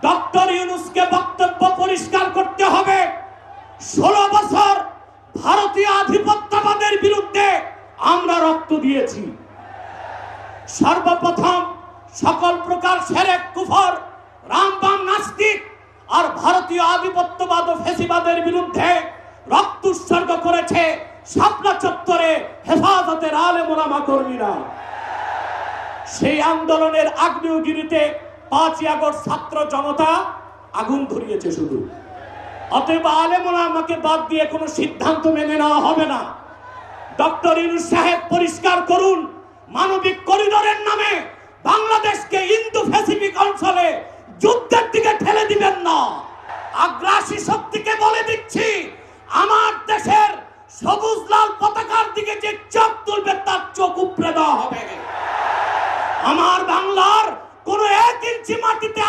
Doctor ইউনূসকে বক্তব্য পরিষ্কার করতে হবে। 16 বছর ভারতীয় আধিপত্যবাদের বিরুদ্ধে আমরা রক্ত দিয়েছি। সর্বপ্রথম সকল প্রকার শিরক কুফর রামবাম নাস্তিক আর ভারতীয় আধিপত্যবাদ ও ফ্যাসিবাদের বিরুদ্ধে রক্ত উৎসর্গ করেছে শাপলা চত্বরে হেফাজতের আলেম ওলামা কর্মীরা। সেই আন্দোলনের আগ্নেয়গিরিতে 5ই আগস্ট ছাত্র জনতা আগুন ধরিয়েছে শুধু। অতএব আলেম ওলামাকে বাদ দিয়ে কোনো সিদ্ধান্ত মেনে নেওয়া হবে না। ডক্টর ইউনূস সাহেব পরিষ্কার করুন, মানবিক করিডোরের নামে বাংলাদেশকে ইন্দো প্যাসিফিক অঞ্চলে যুদ্ধের দিকে ঠেলে দিবেন না। আগ্রাসী শক্তিকে বলে দিচ্ছি, আমার দেশের সবুজ লাল পতাকার দিকে যে চোখ তুলবে তার চোখ উপড়ে দেওয়া হবে। আমার বাংলার কোনো 1 ইঞ্চি মাটিতে